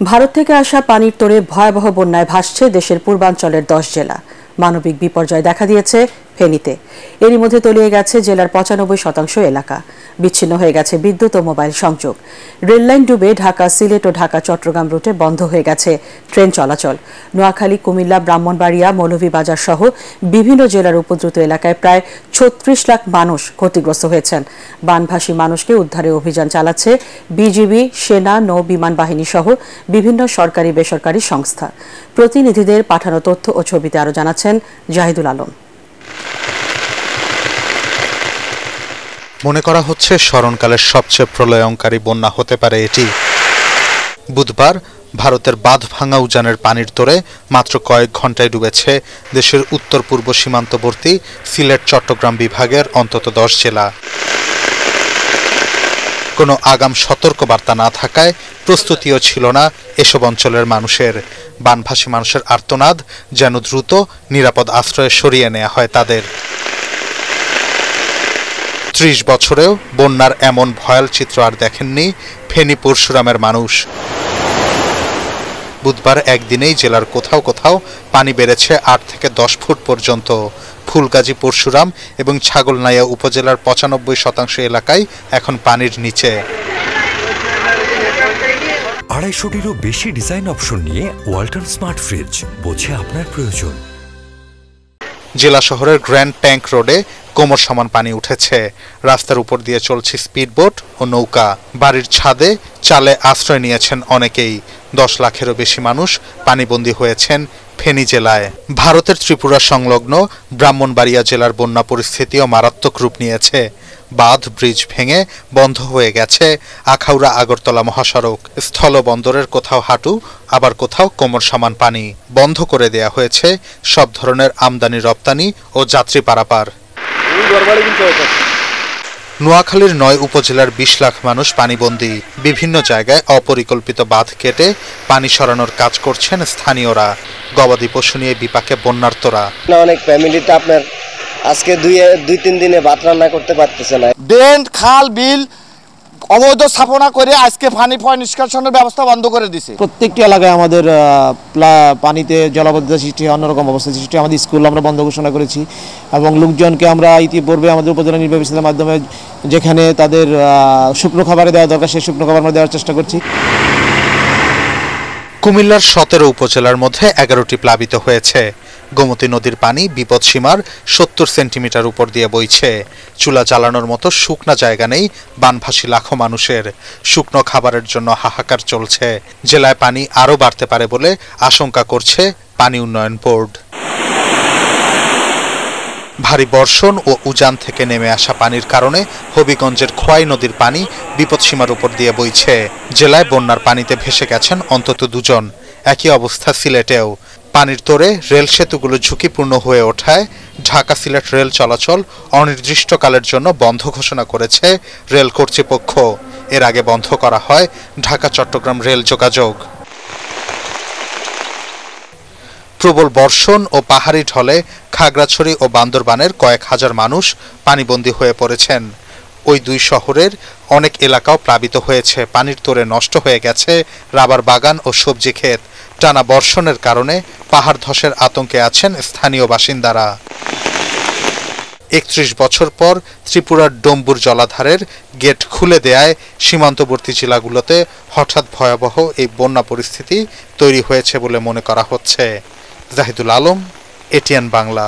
ভারত থেকে আসা পানির তোড়ে ভয়াবহ বন্যায় ভাসছে দেশের পূর্বাঞ্চলের 10 জেলা। মানবিক বিপর্যয় দেখা দিয়েছে ফেনীতে। এরই মধ্যে তলিয়ে গেছে জেলার 95% এলাকা। বিচ্ছিন্ন হয়ে গেছে বিদ্যুৎ ও মোবাইল সংযোগ। রেললাইন ডুবে ঢাকা, সিলেট ও ঢাকা চট্টগ্রাম রুটে বন্ধ হয়ে গেছে ট্রেন চলাচল। নোয়াখালী, কুমিল্লা, ব্রাহ্মণবাড়িয়া, মৌলভীবাজার সহ বিভিন্ন জেলার উপদ্রুত এলাকায় প্রায় 36 লাখ মানুষ ক্ষতিগ্রস্ত হয়েছেন। বানভাসী মানুষকে উদ্ধারে অভিযান চালাচ্ছে বিজিবি, সেনা, নৌ বিমান বাহিনী সহ বিভিন্ন সরকারি বেসরকারি সংস্থা। প্রতিনিধিদের পাঠানো তথ্য ও ছবিতে আরো জানাচ্ছেন জাহিদুল আলম। মনে করা হচ্ছে স্মরণকালের সবচেয়ে প্রলয়ঙ্কারী বন্যা হতে পারে এটি। বুধবার ভারতের বাঁধ ভাঙা উজানের পানির তোড়ে মাত্র কয়েক ঘন্টায় ডুবেছে দেশের উত্তর পূর্ব সীমান্তবর্তী সিলেট, চট্টগ্রাম বিভাগের অন্তত 10 জেলা। কোনো আগাম সতর্কবার্তা না থাকায় প্রস্তুতিও ছিল না এসব অঞ্চলের মানুষের। বানভাসী মানুষের আর্তনাদ যেন দ্রুত নিরাপদ আশ্রয়ে সরিয়ে নেওয়া হয় তাদের। 30 বছরেও বন্যার এমন ভয়াল চিত্র আর দেখেননি ফেনী পরশুরামের মানুষ। বুধবার একদিনেই জেলার কোথাও কোথাও পানি বেড়েছে 8 থেকে 10 ফুট পর্যন্ত। ফুলগাজী, পরশুরাম এবং ছাগলনাইয়া উপজেলার 95% এলাকায় এখন পানির নিচে। 250-টিরও বেশি ডিজাইন অপশন নিয়ে ওয়ালটন স্মার্ট ফ্রিজ, বোঝে আপনার প্রয়োজন। জেলা শহরের গ্র্যান্ড ট্যাঙ্ক রোডে কোমর সমান পানি উঠেছে। রাস্তার উপর দিয়ে চলছে স্পিডবোট ও নৌকা। বাড়ির ছাদে, চালে আশ্রয় নিয়েছেন অনেকেই। 10 লাখেরও বেশি মানুষ পানিবন্দী হয়েছেন ফেনী জেলায়। ভারতের ত্রিপুরা সংলগ্ন ব্রাহ্মণবাড়িয়া জেলার বন্যা পরিস্থিতিও মারাত্মক রূপ নিয়েছে। বাঁধ, ব্রিজ ভেঙে বন্ধ হয়ে গেছে আখাউড়া আগরতলা মহাসড়ক। স্থলবন্দরের কোথাও হাঁটু, আবার কোথাও কোমর সমান পানি। বন্ধ করে দেয়া হয়েছে সব ধরনের আমদানি রপ্তানি ও যাত্রী পারাপার। নোয়াখালীর 9 উপজেলার 20 লাখ মানুষ পানিবন্দী। বিভিন্ন জায়গায় অপরিকল্পিত বাঁধ কেটে পানি সরানোর কাজ করছেন স্থানীয়রা। গবাদি পশু নিয়ে বিপাকে বন্যার্তরা। অনেক ফ্যামিলিতে আপনার আজকে 2-3 দিনে ভাত রান্না করতে পারতেছে না। ড্রেন, খাল, বিল অবৈধ স্থাপনা করে আজকে পানি নিষ্কাশনের ব্যবস্থা বন্ধ করে দিছে। প্রত্যেকটি এলাকায় আমাদের পানিতে জলাবদ্ধতা সৃষ্টি, অন্যরকম অবস্থা সৃষ্টি। আমাদের স্কুল আমরা বন্ধ ঘোষণা করেছি এবং লোকজনকে আমরা ইতিপূর্বে আমাদের উপজেলা নির্বাহী অফিসের মাধ্যমে যেখানে তাদের শুকনো খাবারে দেওয়া দরকার সেই শুকনো খাবার আমরা দেওয়ার চেষ্টা করছি। কুমিল্লার 17 উপজেলার মধ্যে 11টি প্লাবিত হয়েছে। গোমতী নদীর পানি বিপদসীমার 70 সেন্টিমিটার উপর দিয়ে বইছে। চুলা জ্বালানোর মতো শুকনা জায়গা নেই বানভাসী লাখো মানুষের। শুকনো খাবারের জন্য হাহাকার চলছে। জেলায় পানি আরও বাড়তে পারে বলে আশঙ্কা করছে পানি উন্নয়ন বোর্ড। ভারী বর্ষণ ও উজান থেকে নেমে আসা পানির কারণে হবিগঞ্জের খোয়াই নদীর পানি বিপদসীমার উপর দিয়ে বইছে। জেলায় বন্যার পানিতে ভেসে গেছেন অন্তত 2 জন। একই অবস্থা সিলেটেও। পানির তোড়ে রেল সেতুগুলো ঝুঁকিপূর্ণ হয়ে ওঠায় ঢাকা সিলেট রেল চলাচল অনির্দিষ্টকালের জন্য বন্ধ ঘোষণা করেছে রেল কর্তৃপক্ষ। এর আগে বন্ধ করা হয় ঢাকা চট্টগ্রাম রেল যোগাযোগ। প্রবল বর্ষণ ও পাহাড়ি ঢলে খাগড়াছড়ি ও বান্দরবানের কয়েক হাজার মানুষ পানিবন্দী হয়ে পড়েছেন। ওই 2 শহরের অনেক এলাকাও প্লাবিত হয়েছে। পানির তোড়ে নষ্ট হয়ে গেছে রাবার বাগান ও সবজি ক্ষেত। টানা বর্ষণের কারণে পাহাড় ধসের আতঙ্কে আছেন স্থানীয় বাসিন্দারা। 31 বছর পর ত্রিপুরার ডম্বুর জলাধারের গেট খুলে দেয়ায় সীমান্তবর্তী জেলাগুলোতে হঠাৎ ভয়াবহ এই বন্যা পরিস্থিতি তৈরি হয়েছে বলে মনে করা হচ্ছে। জাহিদুল আলম, এটিএন বাংলা।